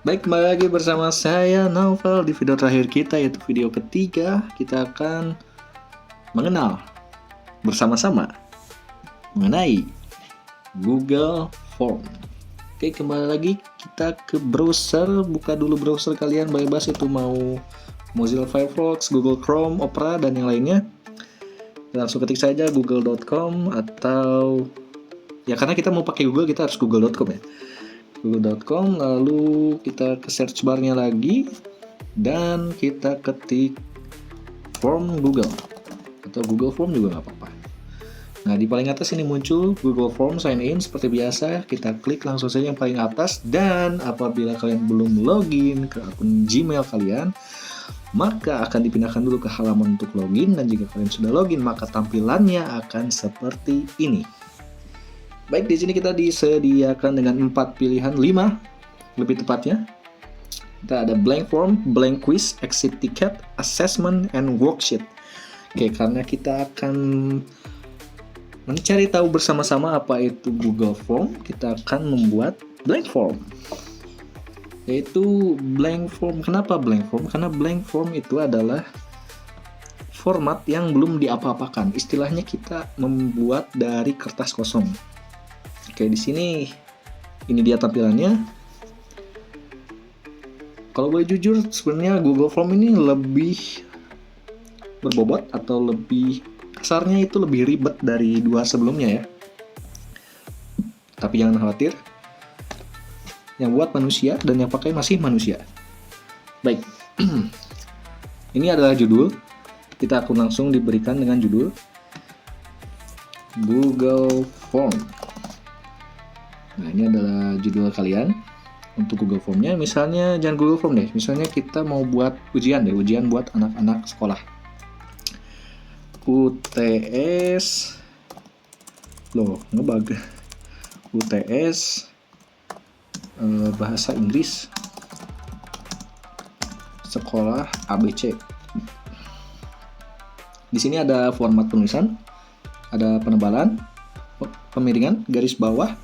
Baik, kembali lagi bersama saya Naufal. Di video terakhir kita, yaitu video ketiga, kita akan mengenal bersama-sama mengenai Google Form. Oke, kembali lagi kita ke browser. Buka dulu browser kalian, bebas itu mau Mozilla Firefox, Google Chrome, Opera, dan yang lainnya. Langsung ketik saja google.com atau ya karena kita mau pakai Google, kita harus google.com ya. Google.com, lalu kita ke search barnya lagi dan kita ketik form Google atau Google Form juga nggak apa-apa. Nah, di paling atas ini muncul Google Form sign in. Seperti biasa, kita klik langsung saja yang paling atas, dan apabila kalian belum login ke akun Gmail kalian, maka akan dipindahkan dulu ke halaman untuk login, dan jika kalian sudah login maka tampilannya akan seperti ini. Baik, di sini kita disediakan dengan 4 pilihan, 5 lebih tepatnya. Kita ada blank form, blank quiz, exit ticket, assessment, and worksheet. Oke, karena kita akan mencari tahu bersama-sama apa itu Google Form, kita akan membuat blank form. Yaitu blank form. Kenapa blank form? Karena blank form itu adalah format yang belum diapa-apakan. Istilahnya kita membuat dari kertas kosong. Oke, di sini ini dia tampilannya. Kalau boleh jujur, sebenarnya Google Form ini lebih berbobot atau lebih kasarnya itu lebih ribet dari dua sebelumnya ya. Tapi jangan khawatir, yang buat manusia dan yang pakai masih manusia. Baik, ini adalah judul. Kita akan langsung diberikan dengan judul Google Form. Nah, ini adalah judul kalian untuk Google Form-nya. Misalnya jangan Google Form deh. Misalnya kita mau buat ujian deh, ujian buat anak-anak sekolah. UTS ngebug. UTS bahasa Inggris sekolah ABC. Di sini ada format penulisan, ada penebalan, pemiringan, garis bawah.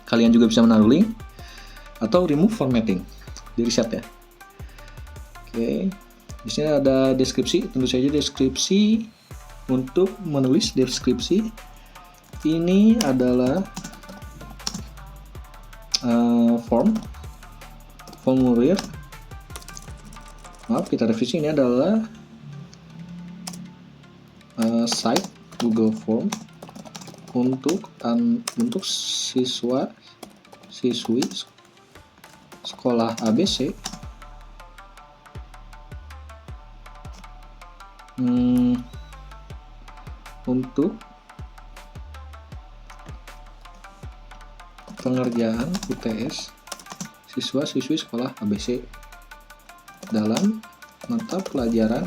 Kalian juga bisa menaruh link atau remove formatting, di reset ya. Oke, di sini ada deskripsi. Tentu saja deskripsi. Untuk menulis deskripsi, ini adalah formulir. Maaf, kita revisi. Ini adalah site Google Form untuk siswi sekolah ABC untuk pengerjaan UTS siswa-siswi sekolah ABC dalam mata pelajaran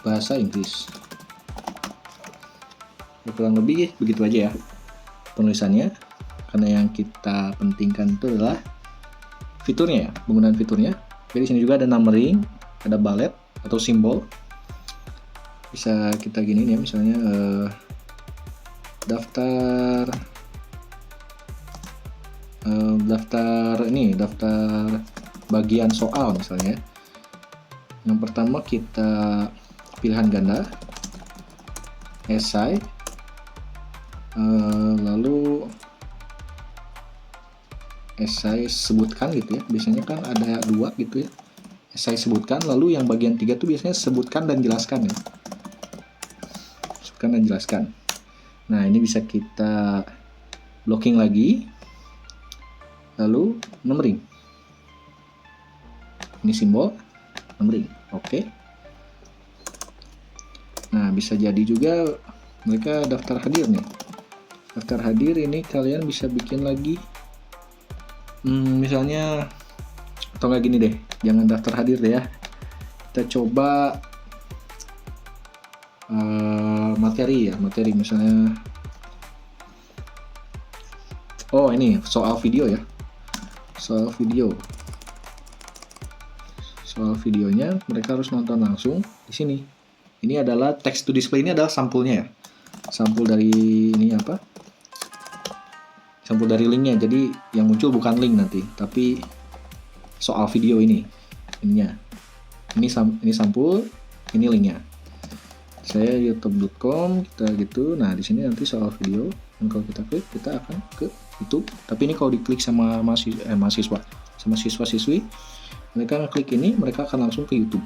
bahasa Inggris. Kurang lebih begitu aja ya penulisannya, karena yang kita pentingkan itu adalah fiturnya ya, penggunaan fiturnya. Jadi di sini juga ada numbering, ada bullet atau simbol. Bisa kita gini ya, misalnya daftar bagian soal misalnya. Yang pertama kita pilihan ganda, esai, lalu esai sebutkan gitu ya. Biasanya kan ada 2 gitu ya. Esai sebutkan, lalu yang bagian 3 tuh biasanya sebutkan dan jelaskan ya. Sebutkan dan jelaskan. Nah, ini bisa kita blocking lagi. Lalu numbering. Ini simbol numbering. Oke. Nah, bisa jadi juga mereka daftar hadir nih. Daftar hadir ini kalian bisa bikin lagi. Misalnya atau nggak gini deh, jangan daftar hadir deh ya. Kita coba materi misalnya. Oh, ini soal video ya. Soal videonya mereka harus nonton langsung di sini. Ini adalah text to display, ini adalah sampulnya ya. Sampul dari ini apa? sampul dari linknya. Jadi yang muncul bukan link nanti, tapi soal video ininya. Ini sampul, ini linknya. Saya youtube.com, kita gitu. Nah di sini nanti soal video, dan kalau kita klik kita akan ke YouTube. Tapi ini kalau diklik sama mahasiswa sama siswa-siswi, mereka ngeklik ini, mereka akan langsung ke YouTube.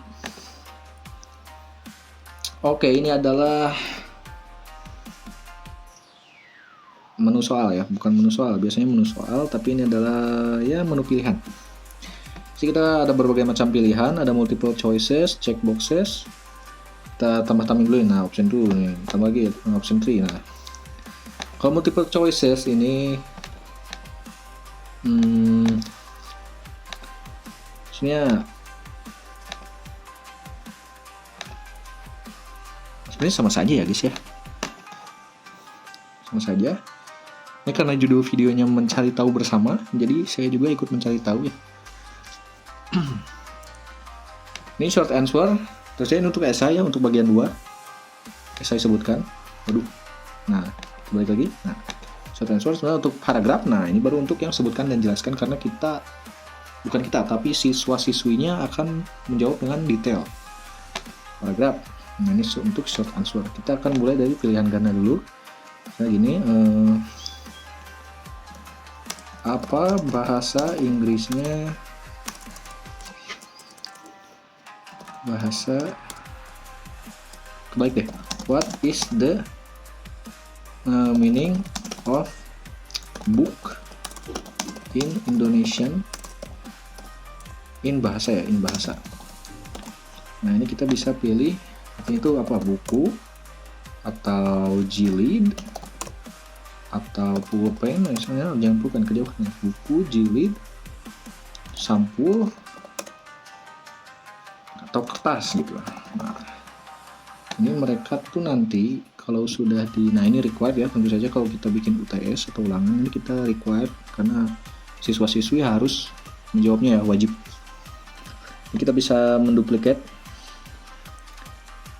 Oke, ini adalah menu soal ya, bukan menu soal. Biasanya menu soal, tapi ini adalah ya menu pilihan. Jadi kita ada berbagai macam pilihan, ada multiple choices, check boxes. Kita tambah-tambahin dulu. Nah, option 2 nih, tambah lagi option 3. Nah, kalau multiple choices ini sebenarnya sama saja ya guys ya, sama saja. Ini karena judul videonya mencari tahu bersama, jadi saya juga ikut mencari tahu ya. Ini short answer, terus ini untuk esai ya, untuk bagian 2 esai sebutkan. Waduh, nah balik lagi. Nah, short answer sebenarnya untuk paragraf. Nah ini baru untuk yang sebutkan dan jelaskan, karena bukan kita tapi siswa-siswinya akan menjawab dengan detail. Paragraf. Nah ini untuk short answer. Kita akan mulai dari pilihan ganda dulu. Nah gini, apa bahasa Inggrisnya, kebalik deh. What is the meaning of book in Indonesian? In bahasa. Nah ini kita bisa pilih itu apa, buku atau jilid atau pulpen misalnya. Jangan bukan kejauhan, buku, jilid, sampul atau kertas gitu. Nah ini mereka tuh nanti kalau sudah nah ini required ya, tentu saja kalau kita bikin UTS atau ulangan ini kita required, karena siswa-siswi harus menjawabnya ya, wajib. Ini kita bisa menduplikat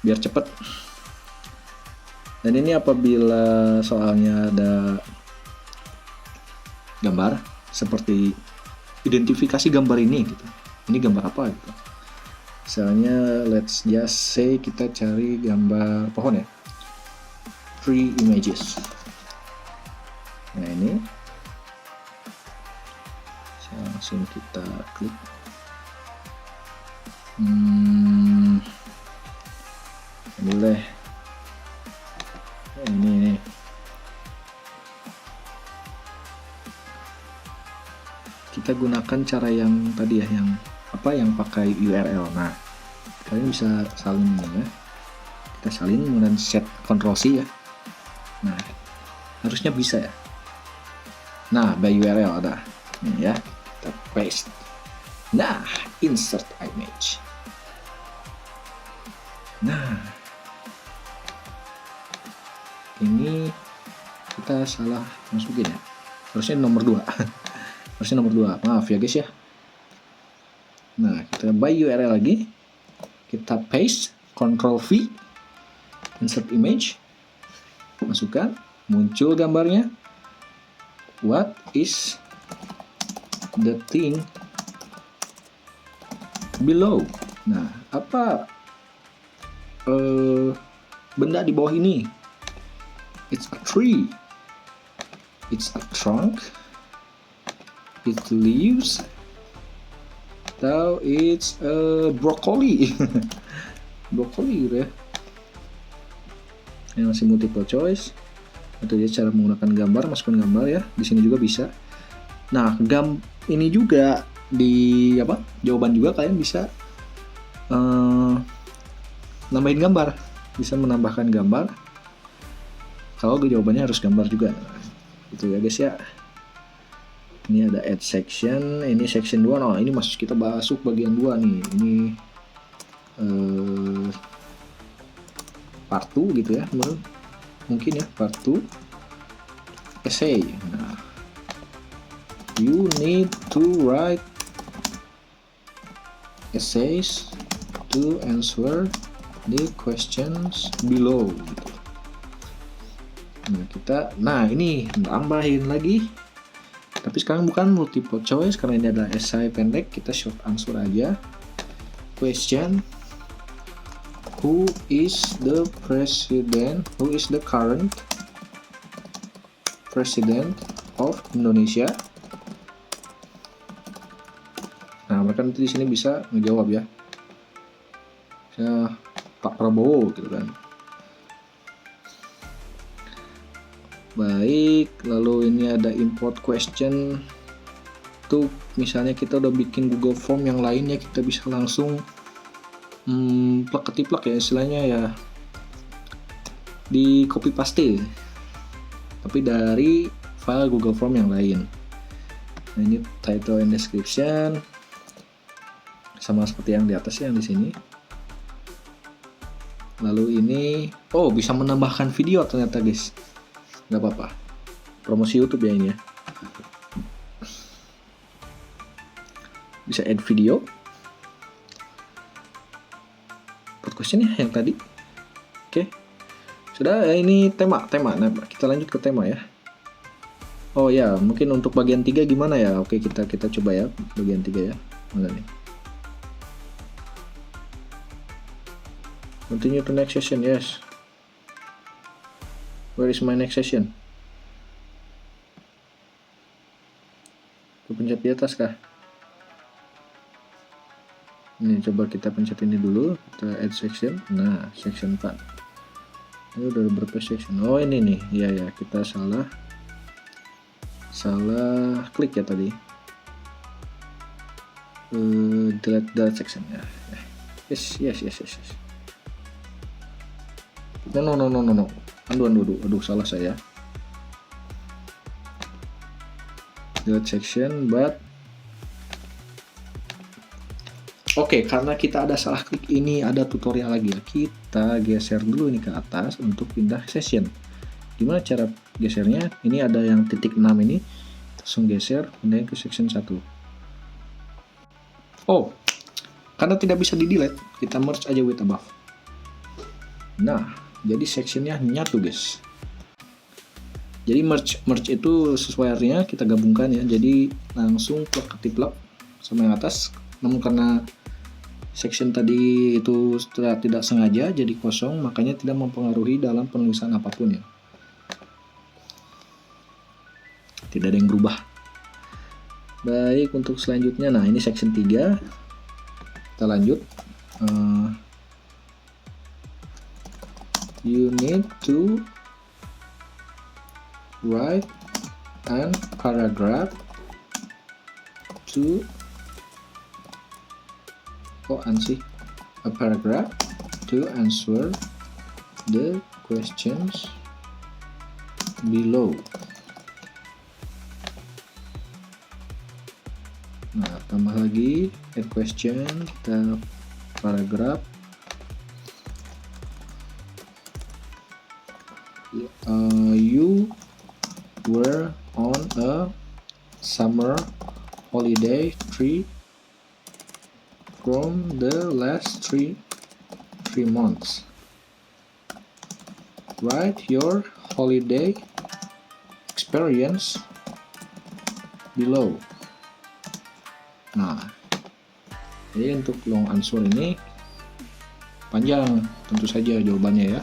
biar cepat. Dan ini apabila soalnya ada gambar, seperti identifikasi gambar ini gitu. Ini gambar apa gitu. Misalnya let's just say kita cari gambar pohon ya. 3 images. Nah ini langsung kita klik. Boleh. Ini kita gunakan cara yang tadi ya, yang pakai URL. Nah kalian bisa salin ya, kita salin dan set Ctrl C ya. Nah harusnya bisa ya. Nah by URL ada ini ya, kita paste. Nah insert image. Nah ini kita salah masukin ya, harusnya nomor 2. Harusnya nomor 2, maaf ya guys ya. Nah kita by URL lagi, kita paste, Ctrl V, insert image, masukkan, muncul gambarnya. What is the thing below? Nah apa benda di bawah ini? It's a tree, it's a trunk, it leaves, atau it's a broccoli. Broccoli gitu ya. Ini masih multiple choice. Itu dia cara menggunakan gambar, masukkan gambar ya. Di sini juga bisa. Nah, ini juga di jawaban juga kalian bisa nambahin gambar, bisa menambahkan gambar. Kalau jawabannya harus gambar juga, gitu ya guys ya. Ini ada add section, ini section 2. Nah ini kita masuk bagian 2 nih. Ini part 2 gitu ya, mungkin ya, part 2 essay. Nah, you need to write essays to answer the questions below gitu. Nah ini tambahin lagi Tapi sekarang bukan multiple choice karena ini adalah essay pendek, kita short answer aja. Question: Who is the current president of Indonesia? Nah, mereka nanti di sini bisa menjawab ya. Misalnya Pak Prabowo gitu kan. Baik, lalu ini ada import question. Tuh, misalnya kita udah bikin Google Form yang lainnya, kita bisa langsung plek-ketiplek ya istilahnya ya, di copy paste tapi dari file Google Form yang lain. Nah, ini title and description sama seperti yang di atas yang di sini. Lalu ini bisa menambahkan video ternyata guys, nggak apa-apa, promosi YouTube ya ini ya, bisa add video. Question ya yang tadi. Oke. Sudah ya, ini tema. Nah, kita lanjut ke tema ya. Oh ya, mungkin untuk bagian 3 gimana ya? Oke, kita coba ya bagian 3 ya. Mana nih? Continue to next session, yes. Where is my next session? Aku pencet di atas kah? Ini coba kita pencet ini dulu, kita add section. Nah, section 4. Ini udah beberapa section. Oh, ini nih. Ya, kita salah klik ya tadi. Delete section ya. Yes. No. Aduh, salah saya. Delete section, but Oke, karena kita ada salah klik, ini ada tutorial lagi ya. Kita geser dulu ini ke atas untuk pindah session. Gimana cara gesernya? Ini ada yang titik 6 ini. Langsung geser, pindahin ke section 1. Oh, karena tidak bisa di-delete, kita merge aja with above. Nah, jadi sectionnya nyatu guys. Jadi merge itu sesuai artinya, kita gabungkan ya. Jadi langsung plek-ketiplek sama yang atas. Namun karena section tadi itu tidak sengaja jadi kosong, makanya tidak mempengaruhi dalam penulisan apapun ya. Tidak ada yang berubah. Baik, untuk selanjutnya, nah ini section 3. Kita lanjut. You need to write an paragraph to a paragraph to answer the questions below. Nah, tambah lagi add question, kita paragraph. You were on a summer holiday trip from the last three months. Write your holiday experience below. Nah, jadi untuk long answer ini panjang tentu saja jawabannya ya.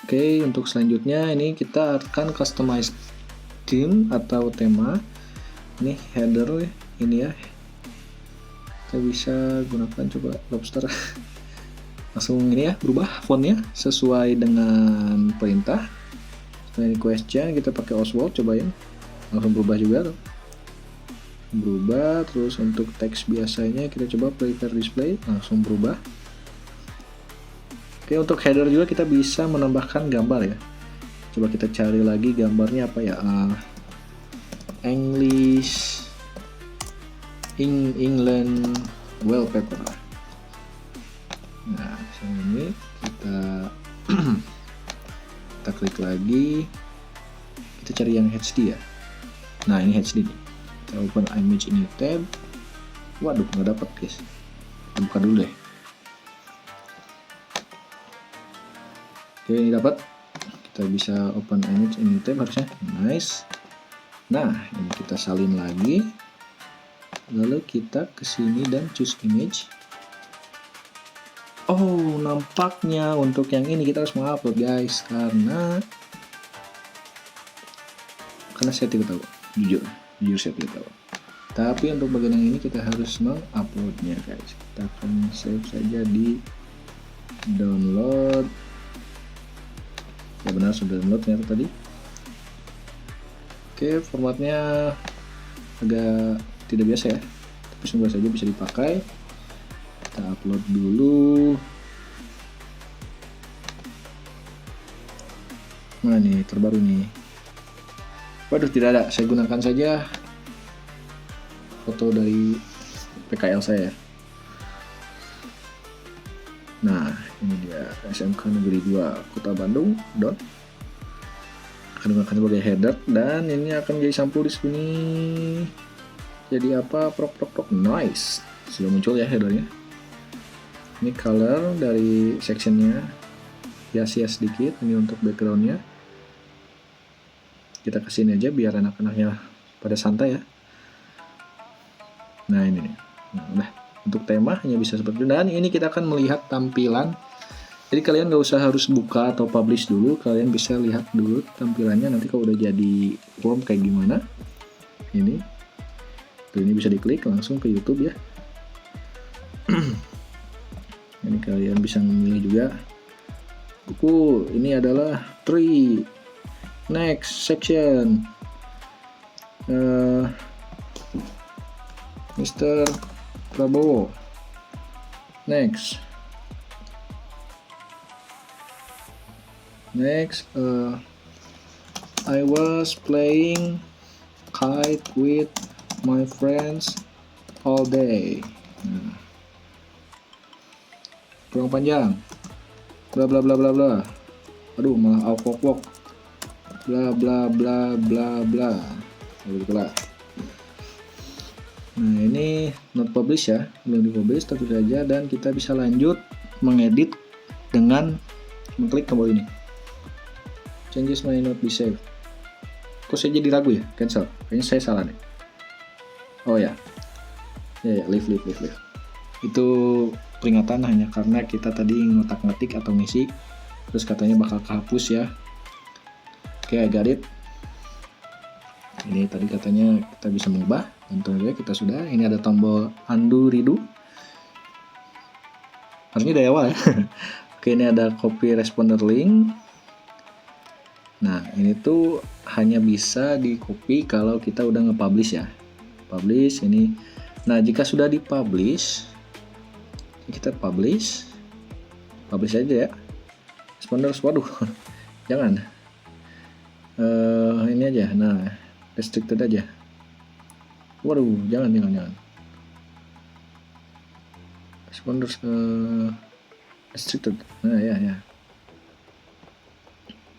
Oke, untuk selanjutnya ini kita akan customize theme atau tema. Ini header ini ya, kita bisa gunakan, coba lobster langsung ini ya, berubah fontnya sesuai dengan perintah. Ini question, kita pakai Oswald, cobain langsung berubah juga tuh. Berubah. Terus untuk teks biasanya kita coba prepare display, langsung berubah. Oke, untuk header juga kita bisa menambahkan gambar ya. Coba kita cari lagi gambarnya apa ya, English England wallpaper. Nah, ini kita kita klik lagi, kita cari yang HD ya. Nah, ini HD nih. Kita open image ini tab. Waduh, nggak dapat guys. Kita buka dulu deh. Oke, ini dapat. Kita bisa open image ini tab harusnya. Nice. Nah, ini kita salin lagi. Lalu kita ke sini dan choose image. Oh, nampaknya untuk yang ini kita harus mengupload guys, karena saya tidak tahu, jujur saya tidak tahu. Tapi untuk bagian yang ini kita harus menguploadnya guys. Kita akan save saja di download. Ya benar, sudah download ternyata tadi. Oke, formatnya agak tidak biasa ya, tapi semoga saja bisa dipakai. Kita upload dulu. Nah nih terbaru nih. Waduh, tidak ada, saya gunakan saja foto dari PKL saya. Nah ini dia, SMK Negeri 2 Kota Bandung. Akan digunakan sebagai header dan ini akan jadi sampul di sini. Jadi apa? Prok. Nice, sudah muncul ya headernya. Ini color dari sectionnya, hias-hias sedikit. Ini untuk backgroundnya. Kita kesini aja biar anak-anaknya pada santai ya. Nah ini nih. Nah, untuk tema hanya bisa seperti itu. Dan ini kita akan melihat tampilan. Jadi kalian gak usah harus buka atau publish dulu. Kalian bisa lihat dulu tampilannya. Nanti kalau udah jadi form kayak gimana. Ini. Tuh, ini bisa diklik langsung ke YouTube ya. Ini kalian bisa memilih juga. Buku ini adalah 3. Next section. Mr. Prabowo. Next, I was playing kite with my friends all day. Kurang panjang. Bla bla bla bla bla. Aduh, malah awkwok. Bla bla bla bla bla. Begitulah. Nah ini not publish ya, belum dipublish tentu saja, dan kita bisa lanjut mengedit dengan mengklik tombol ini. Changes may not be saved. Kok saya jadi ragu ya? Cancel. Kayaknya saya salah nih. Oh ya. Ya, leave. Itu peringatan hanya karena kita tadi ngotak-ngatik atau ngisi, terus katanya bakal kehapus ya. Oke, I got it. Ini tadi katanya kita bisa mengubah, dan tentunya kita sudah. Ini ada tombol undo redo. Harusnya dari awal ya. Oke, ini ada copy responder link. Nah, ini tuh hanya bisa di copy kalau kita udah nge-publish ya. Publish ini. Nah, jika sudah di-publish, kita publish aja ya. Responders, waduh. Jangan. Ini aja. Nah, restricted aja. Waduh, jangan. Responders restricted. Nah, ya.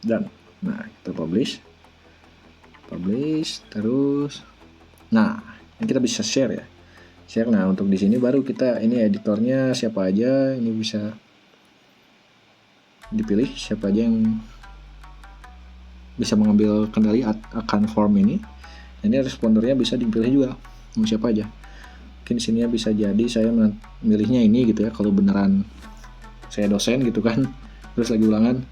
Dan, nah kita publish terus. Nah, ini kita bisa share ya. Share. Nah, untuk di sini baru kita ini editornya siapa aja. Ini bisa dipilih siapa aja yang bisa mengambil kendali akan form ini. Ini respondernya bisa dipilih juga mau siapa aja. Mungkin di sini ya bisa jadi saya milihnya ini gitu ya, kalau beneran saya dosen gitu kan, terus lagi ulangan.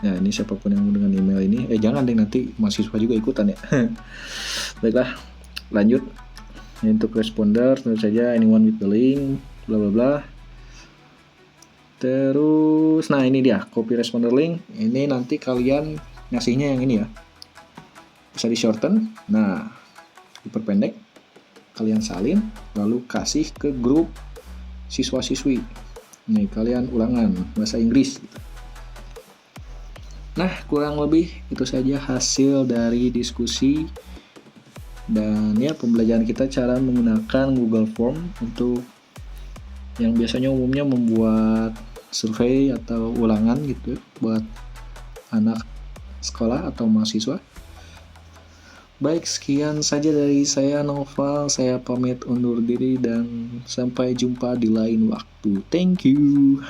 Nah, ini siapapun yang dengan email ini, jangan deh, nanti mahasiswa juga ikutan ya. Baiklah, lanjut. Ini untuk responder tentu saja anyone with the link bla bla bla. Terus nah ini dia copy responder link. Ini nanti kalian ngasihnya yang ini ya, bisa di shorten. Nah, diperpendek, kalian salin lalu kasih ke grup siswa-siswi. Nih kalian ulangan bahasa Inggris. Nah, kurang lebih itu saja hasil dari diskusi dan ya pembelajaran kita cara menggunakan Google Form untuk yang biasanya umumnya membuat survei atau ulangan gitu buat anak sekolah atau mahasiswa. Baik, sekian saja dari saya Noval. Saya pamit undur diri dan sampai jumpa di lain waktu. Thank you.